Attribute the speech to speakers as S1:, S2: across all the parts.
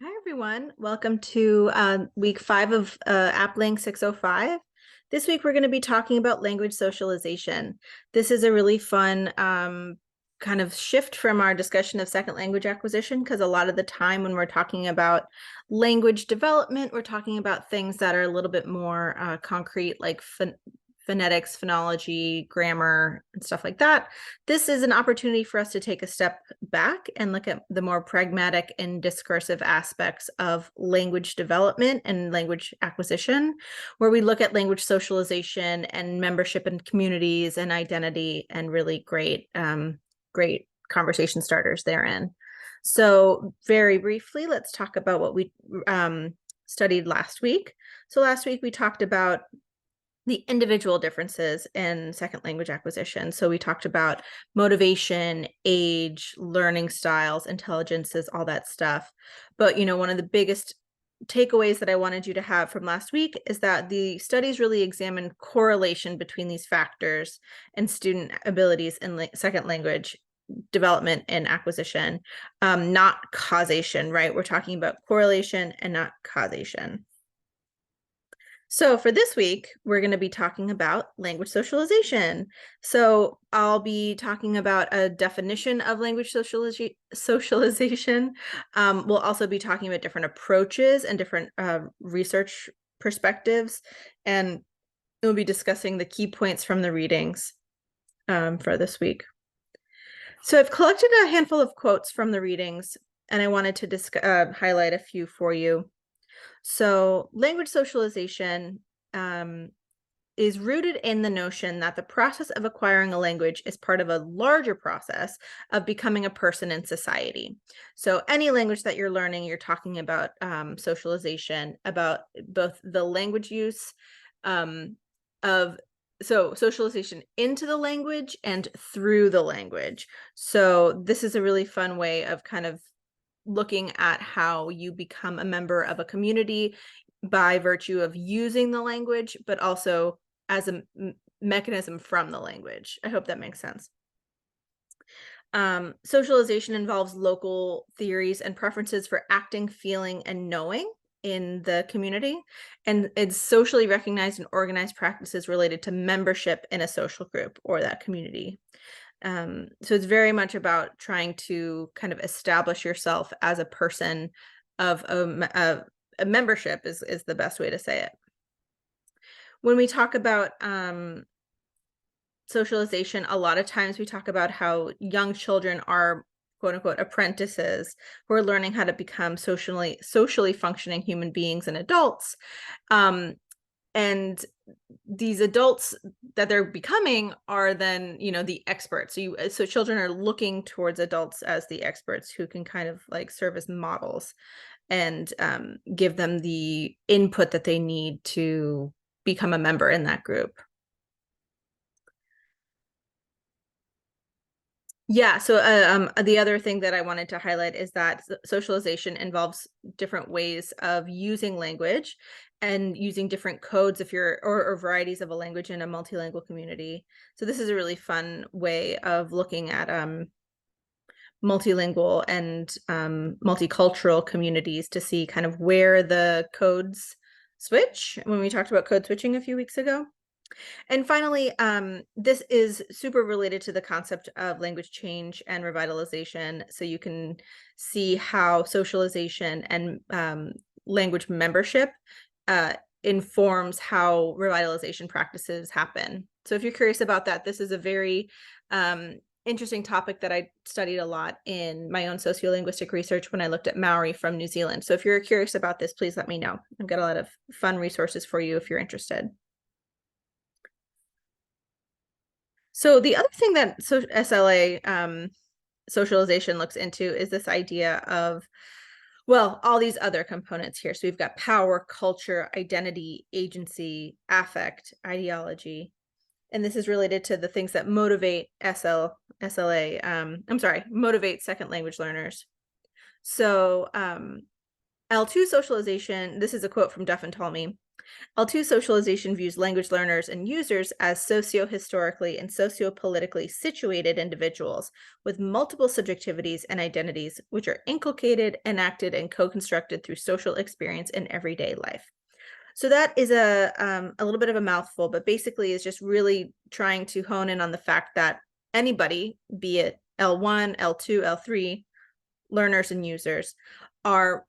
S1: Hi, everyone. Welcome to week 5 of APLING605. This week, we're going to be talking about language socialization. This is a really fun kind of shift from our discussion of second language acquisition, because a lot of the time when we're talking about language development, we're talking about things that are a little bit more concrete, like phonetics, phonology, grammar, and stuff like that. This is an opportunity for us to take a step back and look at the more pragmatic and discursive aspects of language development and language acquisition, where we look at language socialization and membership in communities and identity, and really great conversation starters therein. So very briefly, let's talk about what we studied last week. So last week we talked about the individual differences in second language acquisition. So we talked about motivation, age, learning styles, intelligences, all that stuff. But, one of the biggest takeaways that I wanted you to have from last week is that the studies really examine correlation between these factors and student abilities in second language development and acquisition, not causation, right? We're talking about correlation and not causation. So for this week, we're going to be talking about language socialization. So I'll be talking about a definition of language socialization. We'll also be talking about different approaches and different research perspectives. And we'll be discussing the key points from the readings for this week. So I've collected a handful of quotes from the readings, and I wanted to highlight a few for you. So language socialization is rooted in the notion that the process of acquiring a language is part of a larger process of becoming a person in society. So any language that you're learning, you're talking about socialization, about both the language use socialization into the language and through the language. So this is a really fun way of kind of looking at how you become a member of a community by virtue of using the language, but also as a mechanism from the language. I hope that makes sense. Socialization involves local theories and preferences for acting, feeling, and knowing in the community, and it's socially recognized and organized practices related to membership in a social group or that community. So it's very much about trying to kind of establish yourself as a person of a membership is the best way to say it. When we talk about socialization, a lot of times we talk about how young children are quote unquote apprentices who are learning how to become socially functioning human beings and adults. And these adults that they're becoming are then, the experts. So children are looking towards adults as the experts who can kind of like serve as models and give them the input that they need to become a member in that group. Yeah, so the other thing that I wanted to highlight is that socialization involves different ways of using language and using different codes if you're or varieties of a language in a multilingual community. So this is a really fun way of looking at multilingual and multicultural communities to see kind of where the codes switch when we talked about code switching a few weeks ago. And finally, this is super related to the concept of language change and revitalization. So you can see how socialization and language membership informs how revitalization practices happen. So if you're curious about that, this is a very interesting topic that I studied a lot in my own sociolinguistic research when I looked at Maori from New Zealand. So if you're curious about this, please let me know. I've got a lot of fun resources for you if you're interested. So the other thing that SLA socialization looks into is this idea of, well, all these other components here. So we've got power, culture, identity, agency, affect, ideology. And this is related to the things that motivate motivate second language learners. So L2 socialization, this is a quote from Duff and Ptolemy. L2 socialization views language learners and users as socio-historically and socio-politically situated individuals with multiple subjectivities and identities, which are inculcated, enacted, and co-constructed through social experience in everyday life. So that is a little bit of a mouthful, but basically is just really trying to hone in on the fact that anybody, be it L1, L2, L3, learners and users, are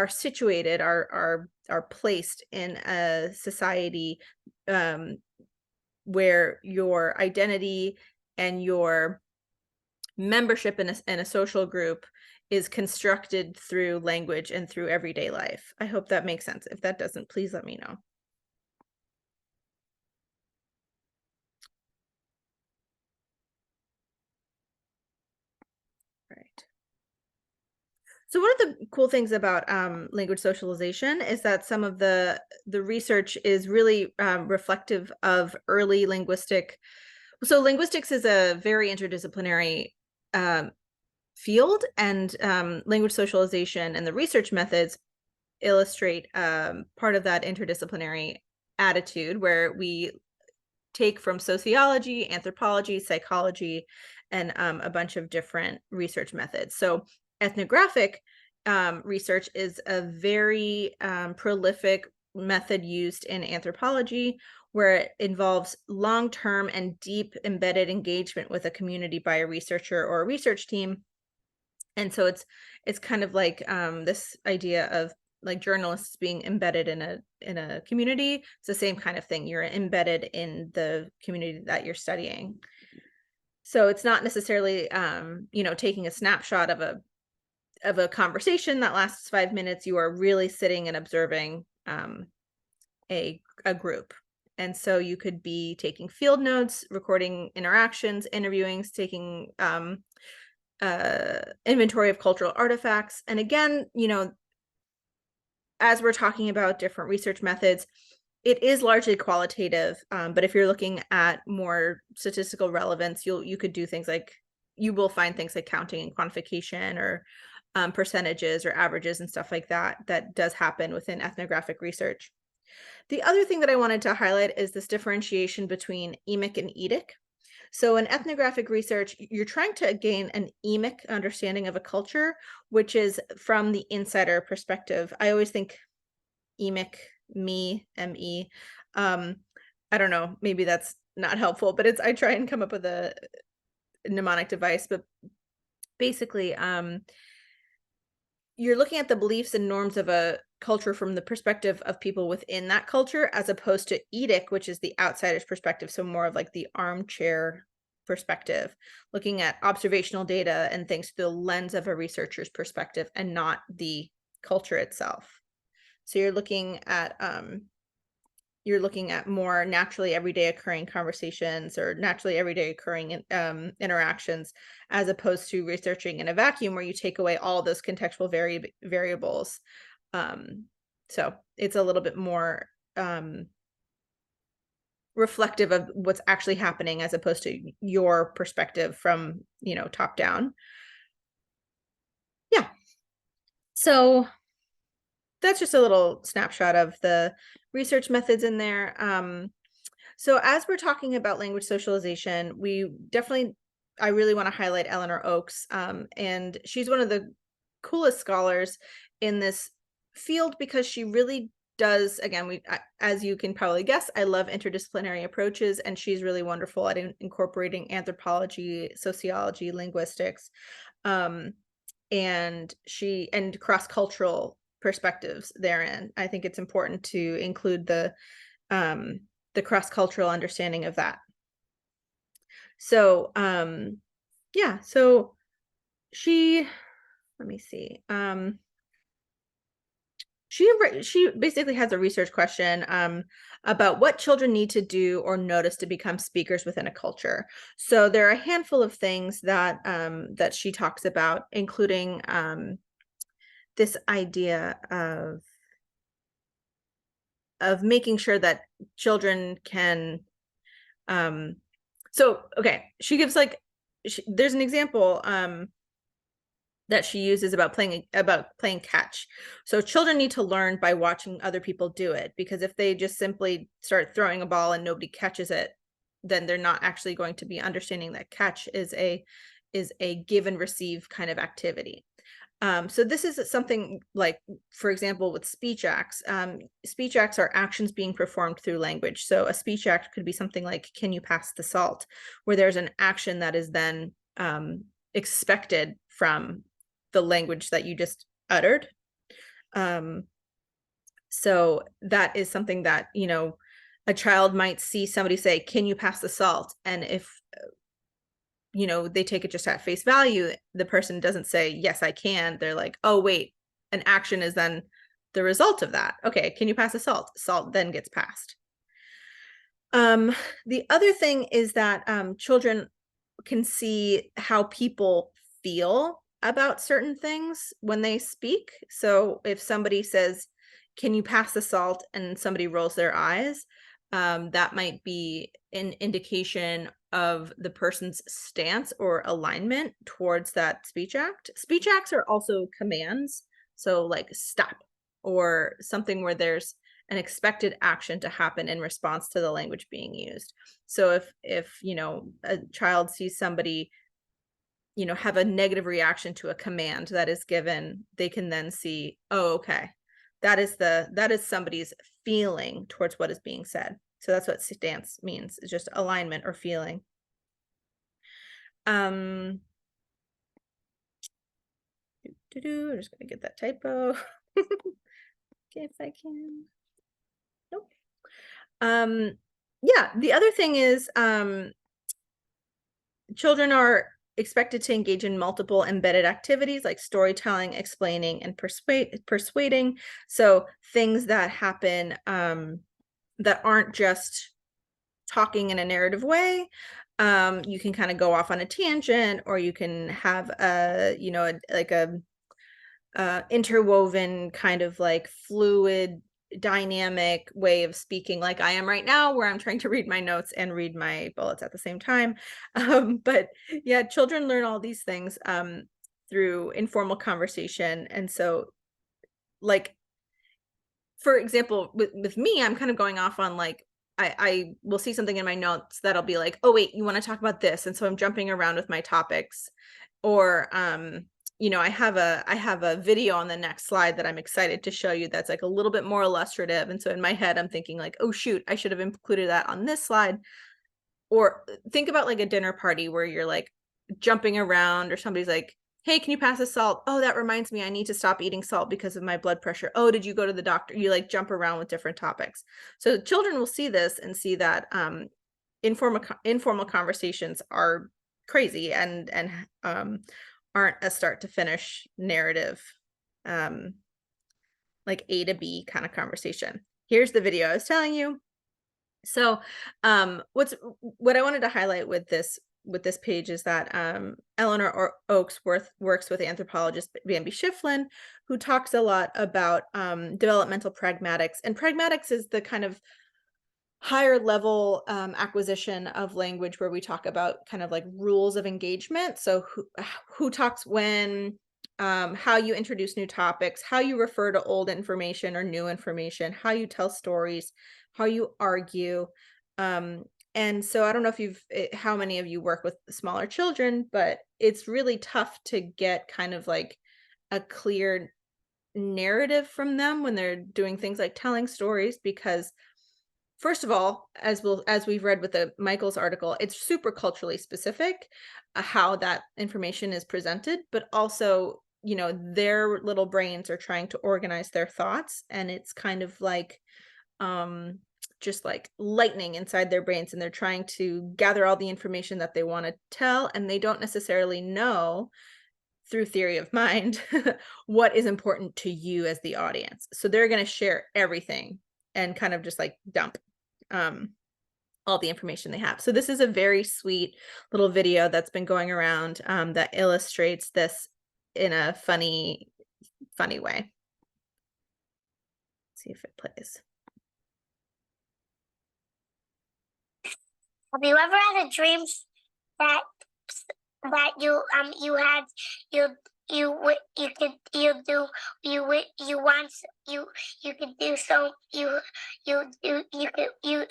S1: situated, are placed in a society where your identity and your membership in a social group is constructed through language and through everyday life. I hope that makes sense. If that doesn't, please let me know. Right. So one of the cool things about language socialization is that some of the research is really reflective of early linguistic. So linguistics is a very interdisciplinary field, and language socialization and the research methods illustrate part of that interdisciplinary attitude, where we take from sociology, anthropology, psychology, and a bunch of different research methods. So ethnographic research is a very prolific method used in anthropology, where it involves long-term and deep embedded engagement with a community by a researcher or a research team. And so it's kind of like this idea of like journalists being embedded in a community. It's the same kind of thing. You're embedded in the community that you're studying. So it's not necessarily taking a snapshot of a conversation that lasts 5 minutes. You are really sitting and observing a group. And so you could be taking field notes, recording interactions, interviewing, taking inventory of cultural artifacts. And again, as we're talking about different research methods, it is largely qualitative, but if you're looking at more statistical relevance, you could do things like, you will find things like counting and quantification, or percentages or averages and stuff like that does happen within ethnographic research. The other thing that I wanted to highlight is this differentiation between emic and etic. So in ethnographic research, you're trying to gain an emic understanding of a culture, which is from the insider perspective. I always think emic, me, M-E. I don't know, maybe that's not helpful, but I try and come up with a mnemonic device, but basically, you're looking at the beliefs and norms of a culture from the perspective of people within that culture, as opposed to etic, which is the outsider's perspective. So more of like the armchair perspective, looking at observational data and things through the lens of a researcher's perspective and not the culture itself. So you're looking at more naturally everyday occurring conversations or naturally everyday occurring interactions, as opposed to researching in a vacuum where you take away all those contextual variables. So it's a little bit more reflective of what's actually happening, as opposed to your perspective from, top down. Yeah. So that's just a little snapshot of the research methods in there. So as we're talking about language socialization, I really want to highlight Eleanor Oakes, and she's one of the coolest scholars in this field, because she really does, again, as you can probably guess, I love interdisciplinary approaches, and she's really wonderful at incorporating anthropology, sociology, linguistics, and cross-cultural perspectives therein. I think it's important to include the cross-cultural understanding of that. So yeah, so let me see. She basically has a research question about what children need to do or notice to become speakers within a culture. So there are a handful of things that that she talks about, including this idea of making sure that children can so okay, she gives there's an example that she uses about playing catch. So children need to learn by watching other people do it, because if they just simply start throwing a ball and nobody catches it, then they're not actually going to be understanding that catch is a give and receive kind of activity. So this is something like, for example, with speech acts. Speech acts are actions being performed through language. So a speech act could be something like, can you pass the salt? Where there's an action that is then expected from the language that you just uttered. So that is something that, you know, a child might see somebody say, can you pass the salt? And if, you know, they take it just at face value, the person doesn't say, yes, I can. They're like, oh, wait, an action is then the result of that. Okay, can you pass the salt? Salt then gets passed. The other thing is that children can see how people feel about certain things when they speak. So if somebody says, can you pass the salt? And somebody rolls their eyes, that might be an indication of the person's stance or alignment towards that speech act. Speech acts are also commands. So like stop, or something where there's an expected action to happen in response to the language being used. So if you know, a child sees somebody, you know, have a negative reaction to a command that is given, they can then see, oh, okay, that is somebody's feeling towards what is being said. So that's what stance means, is just alignment or feeling. I'm just gonna get that typo. Okay, if I can. Nope. Yeah, the other thing is children are expected to engage in multiple embedded activities like storytelling, explaining, and persuading. So things that happen that aren't just talking in a narrative way. You can kind of go off on a tangent, or you can have a, you know, like a interwoven kind of like fluid dynamic way of speaking, like I am right now, where I'm trying to read my notes and read my bullets at the same time. But yeah, children learn all these things through informal conversation. And so, like, for example, with me, I'm kind of going off on like, I will see something in my notes that'll be like, oh wait, you want to talk about this, and so I'm jumping around with my topics. Or you know, I have a video on the next slide that I'm excited to show you that's like a little bit more illustrative, and so in my head I'm thinking like, oh shoot, I should have included that on this slide. Or think about like a dinner party where you're like jumping around, or somebody's like, hey, can you pass the salt? Oh, that reminds me, I need to stop eating salt because of my blood pressure. Oh, did you go to the doctor? You like jump around with different topics. So children will see this and see that informal conversations are crazy and aren't a start to finish narrative, like A to B kind of conversation. Here's the video I was telling you. So what I wanted to highlight with this page is that Eleanor Oaksworth works with anthropologist Bambi Schifflin, who talks a lot about developmental pragmatics. And pragmatics is the kind of higher level acquisition of language where we talk about kind of like rules of engagement. So who talks when, how you introduce new topics, how you refer to old information or new information, how you tell stories, how you argue. And so I don't know if how many of you work with smaller children, but it's really tough to get kind of like a clear narrative from them when they're doing things like telling stories, because first of all, as we've read with the Michael's article, it's super culturally specific how that information is presented, but also, you know, their little brains are trying to organize their thoughts, and it's kind of like just like lightning inside their brains, and they're trying to gather all the information that they want to tell, and they don't necessarily know through theory of mind what is important to you as the audience. So they're going to share everything and kind of just like dump all the information they have. So this is a very sweet little video that's been going around that illustrates this in a funny way. Let's see if it plays.
S2: Have you ever had a dream that you had you want you could do so you could you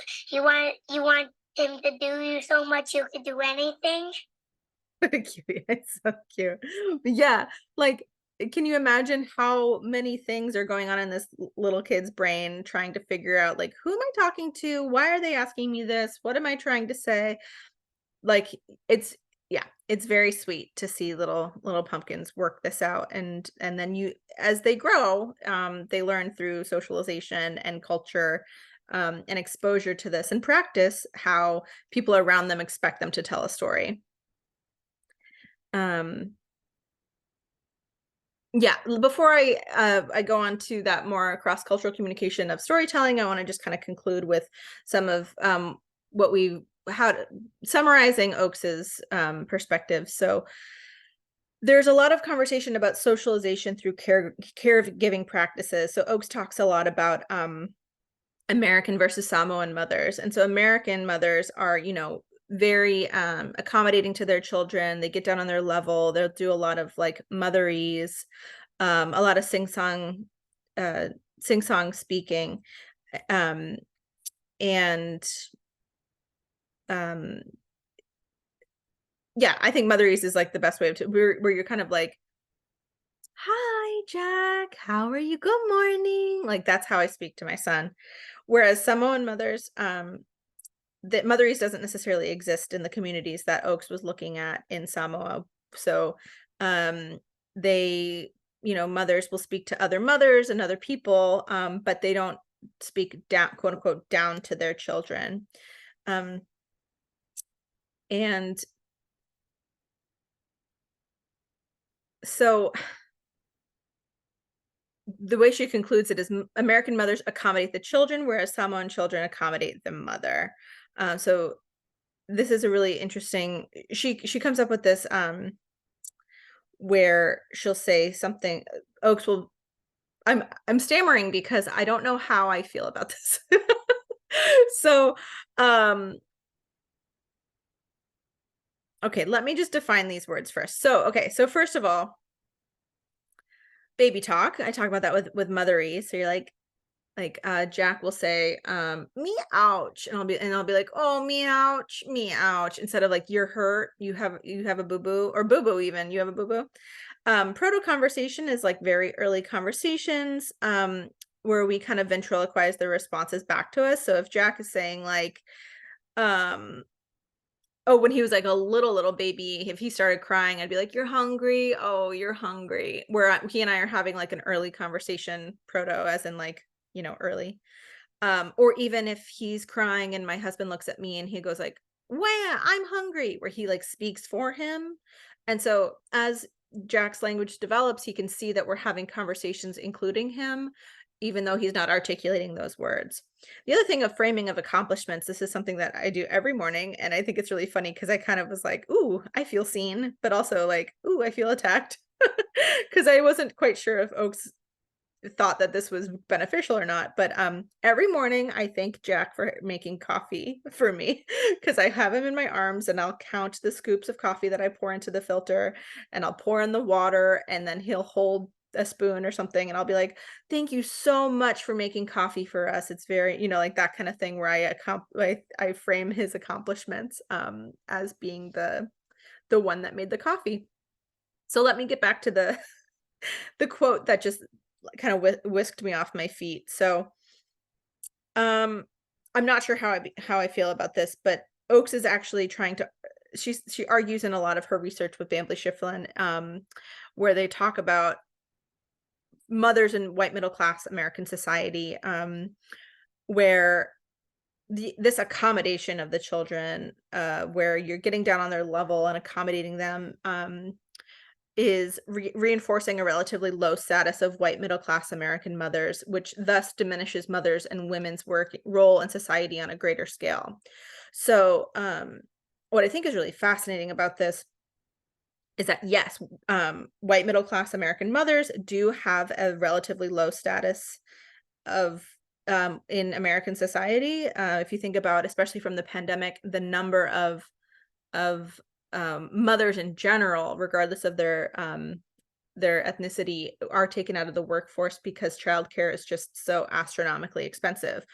S2: want him to do you so much you could do anything.
S1: Cute. It's so cute. Yeah, like, can you imagine how many things are going on in this little kid's brain trying to figure out, like, who am I talking to? Why are they asking me this? What am I trying to say? Like, it's yeah, it's very sweet to see little pumpkins work this out, and then you as they grow, they learn through socialization and culture, and exposure to this and practice how people around them expect them to tell a story. Um, yeah, before I go on to that more cross-cultural communication of storytelling, I wanna just kinda conclude with some of, what we how to summarizing Oakes's, perspective. So, there's a lot of conversation about socialization through caregiving practices. So, Oakes talks a lot about, American versus Samoan mothers. And so American mothers are, very accommodating to their children. They get down on their level. They'll do a lot of like motherese, a lot of uh, sing song speaking, um, and um, yeah, I think motherese is like the best way to where you're kind of like, "Hi, Jack. How are you? Good morning." Like that's how I speak to my son. Whereas Samoan mothers, that motherese doesn't necessarily exist in the communities that Oakes was looking at in Samoa. So, um, they, mothers will speak to other mothers and other people, but they don't speak down, quote unquote, down to their children. Um, and so the way she concludes it is American mothers accommodate the children, whereas Samoan children accommodate the mother. So this is a really interesting. She comes up with this. Where she'll say something Oakes will I'm stammering because I don't know how I feel about this. So, um, okay, let me just define these words first. So, okay, so first of all, baby talk. I talk about that with mothery. So you're like Jack will say, me ouch, and I'll be like, oh me ouch, me ouch, instead of like you're hurt, you have a boo-boo, or boo-boo even, you have a boo-boo. Proto conversation is like very early conversations, where we kind of ventriloquize the responses back to us. So if Jack is saying like, um, oh, when he was like a little baby, if he started crying, I'd be like, "You're hungry? Oh, you're hungry." Where he and I are having like an early conversation, proto, as in like, early. Or even if he's crying and my husband looks at me and he goes like, "Wah, I'm hungry," where he like speaks for him. And so as Jack's language develops, he can see that we're having conversations including him, even though he's not articulating those words. The other thing of framing of accomplishments, this is something that I do every morning. And I think it's really funny because I kind of was like, ooh, I feel seen, but also like, ooh, I feel attacked. Because I wasn't quite sure if Oakes thought that this was beneficial or not, but, every morning, I thank Jack for making coffee for me because I have him in my arms, and I'll count the scoops of coffee that I pour into the filter, and I'll pour in the water, and then he'll hold a spoon or something, and I'll be like, "Thank you so much for making coffee for us." It's very like that kinda thing where I frame his accomplishments, as being the one that made the coffee. So let me get back to the the quote that just kind of whisked me off my feet. So, um, I'm not sure how I feel about this, but Oakes is actually trying to. She argues in a lot of her research with Bambley Shifflin, where they talk about mothers in white middle class American society, where this accommodation of the children, where you're getting down on their level and accommodating them, is reinforcing a relatively low status of white middle class American mothers, which thus diminishes mothers and women's work role in society on a greater scale. So, what I think is really fascinating about this is that yes, white middle class American mothers do have a relatively low status of in American society. If you think about, especially from the pandemic, the number of mothers in general, regardless of their their ethnicity are taken out of the workforce because childcare is just so astronomically expensive.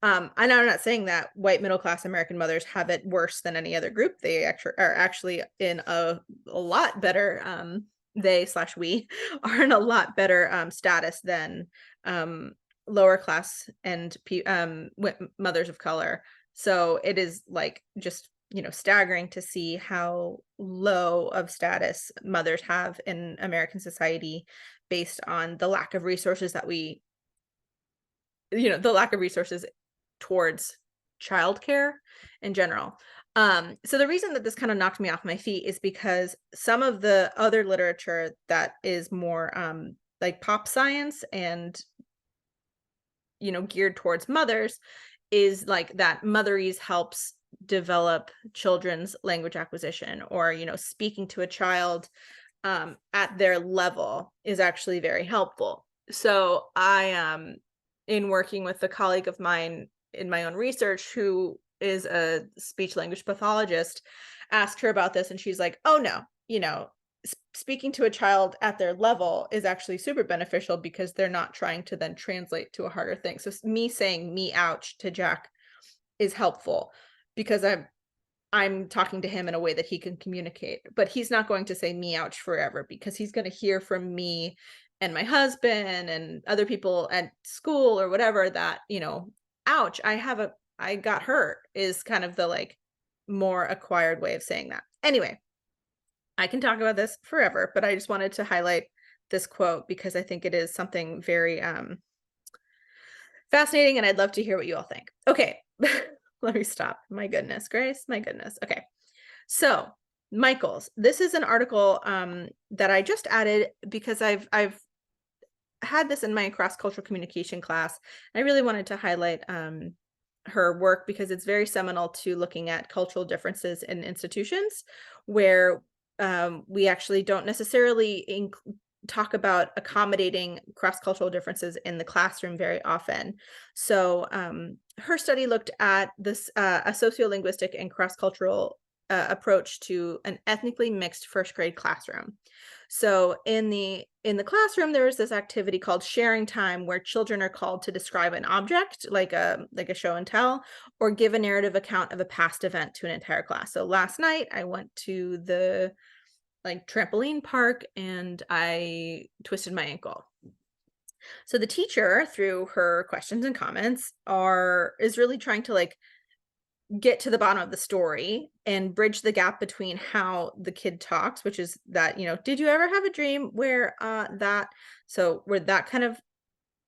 S1: And I'm not saying that white middle class American mothers have it worse than any other group. They actually are actually in a lot better they slash we are in a lot better status than lower class and mothers of color. So it is like just, you know, staggering to see how low of status mothers have in American society based on the lack of resources that we, you know, the lack of resources towards childcare in general. So the reason that this kind of knocked me off my feet is because some of the other literature that is more like pop science and, you know, geared towards mothers is like that motherese helps develop children's language acquisition, or, you know, speaking to a child at their level is actually very helpful. So I in working with a colleague of mine in my own research who is a speech language pathologist, asked her about this and she's like, "Oh no, you know, speaking to a child at their level is actually super beneficial because they're not trying to then translate to a harder thing." So me saying "me ouch" to Jack is helpful because I'm talking to him in a way that he can communicate, but he's not going to say "me ouch" forever because he's going to hear from me and my husband and other people at school or whatever that, you know, "ouch, I got hurt" is kind of the like more acquired way of saying that. Anyway, I can talk about this forever, but I just wanted to highlight this quote because I think it is something very fascinating, and I'd love to hear what you all think. Okay, let me stop. My goodness, Grace, my goodness. Okay, so Michael's. This is an article that I just added because I've had this in my cross-cultural communication class. I really wanted to highlight her work because it's very seminal to looking at cultural differences in institutions where we actually don't necessarily talk about accommodating cross-cultural differences in the classroom very often. So her study looked at this a sociolinguistic and cross-cultural approach to an ethnically mixed first grade classroom. So in the classroom, there is this activity called sharing time where children are called to describe an object like a show and tell, or give a narrative account of a past event to an entire class. So last night I went to the like trampoline park and I twisted my ankle. So the teacher, through her questions and comments, is really trying to like get to the bottom of the story and bridge the gap between how the kid talks, which is that, you know, did you ever have a dream where where that kind of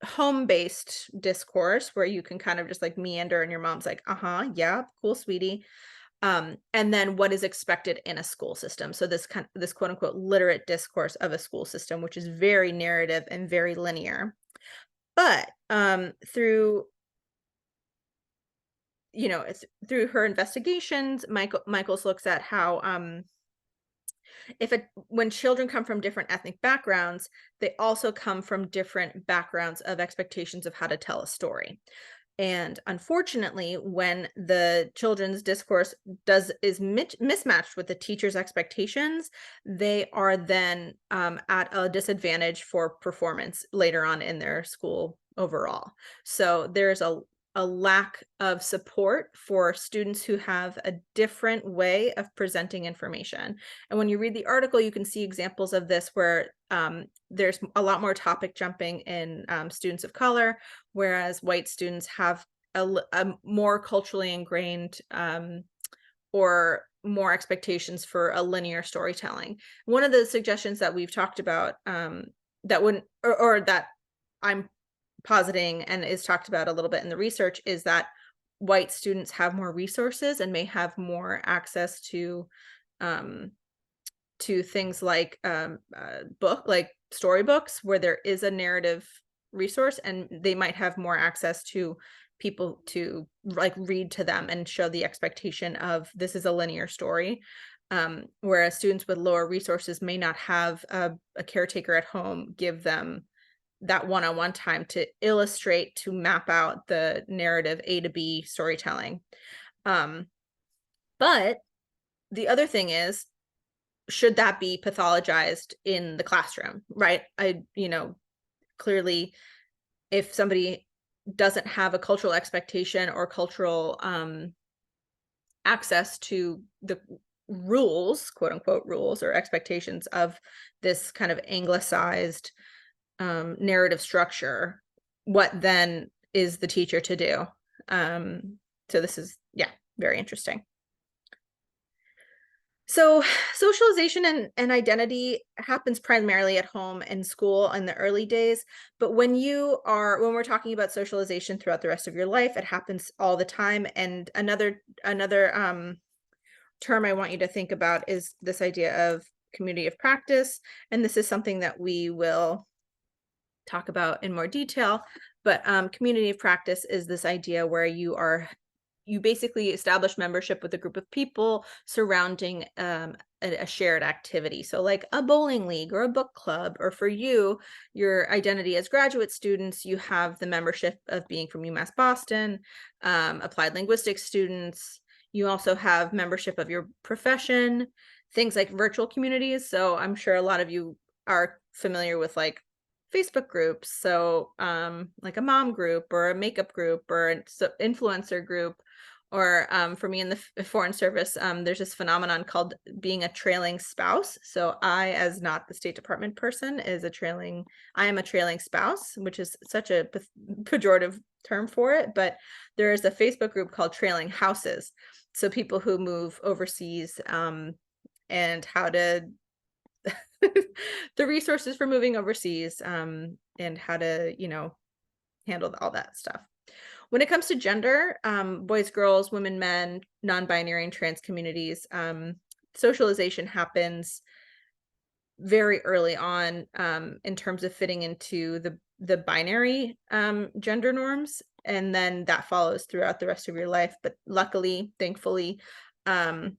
S1: home-based discourse where you can kind of just like meander and your mom's like, uh-huh, yeah, cool, sweetie. And then what is expected in a school system. So this quote unquote literate discourse of a school system, which is very narrative and very linear. But through you know, it's through her investigations, Michaels looks at how when children come from different ethnic backgrounds, they also come from different backgrounds of expectations of how to tell a story. And unfortunately, when the children's discourse is mismatched with the teacher's expectations, they are then at a disadvantage for performance later on in their school overall. So there's a lack of support for students who have a different way of presenting information. And when you read the article, you can see examples of this where there's a lot more topic jumping in students of color, whereas white students have a more culturally ingrained or more expectations for a linear storytelling. One of the suggestions that we've talked about that wouldn't or that I'm positing and is talked about a little bit in the research is that white students have more resources and may have more access to things like storybooks where there is a narrative resource, and they might have more access to people to like read to them and show the expectation of this is a linear story. Whereas students with lower resources may not have a caretaker at home give them that one-on-one time to illustrate, to map out the narrative A to B storytelling. But the other thing is should that be pathologized in the classroom, right? Clearly, if somebody doesn't have a cultural expectation or cultural access to the rules, quote unquote rules or expectations of this kind of anglicized narrative structure, what then is the teacher to do? So this is, yeah, very interesting. So socialization and identity happens primarily at home and school in the early days, but when we're talking about socialization throughout the rest of your life, it happens all the time. And another term I want you to think about is this idea of community of practice. And this is something that we will talk about in more detail, but community of practice is this idea where you basically establish membership with a group of people surrounding a shared activity. So like a bowling league or a book club, or for you, your identity as graduate students, you have the membership of being from UMass Boston, applied linguistics students. You also have membership of your profession, things like virtual communities. So I'm sure a lot of you are familiar with like Facebook groups. So like a mom group or a makeup group or an influencer group. Or for me in the Foreign Service, there's this phenomenon called being a trailing spouse. So I, as not the State Department person, I am a trailing spouse, which is such a pejorative term for it. But there is a Facebook group called Trailing Houses. So people who move overseas and how to the resources for moving overseas and how to, handle all that stuff. When it comes to gender, boys, girls, women, men, non-binary and trans communities, socialization happens very early on in terms of fitting into the binary gender norms, and then that follows throughout the rest of your life. But luckily, thankfully, kids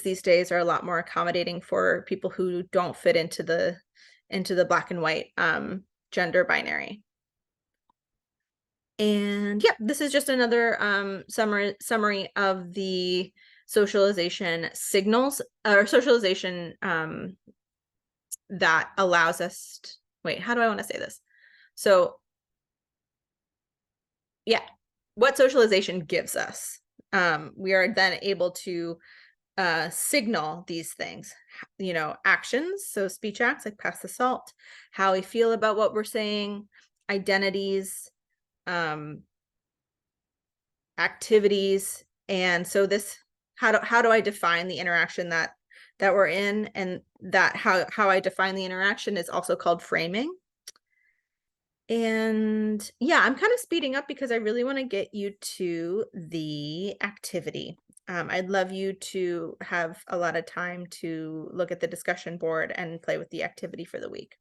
S1: these days are a lot more accommodating for people who don't fit into the black and white gender binary. And yeah, this is just another summary of the socialization signals or socialization that allows us wait, how do I want to say this? So yeah, what socialization gives us. We are then able to signal these things, actions, so speech acts like pass the salt, how we feel about what we're saying, identities, activities. And so this, how do I define the interaction that we're in, and that how I define the interaction is also called framing. And yeah, I'm kind of speeding up because I really want to get you to the activity. I'd love you to have a lot of time to look at the discussion board and play with the activity for the week.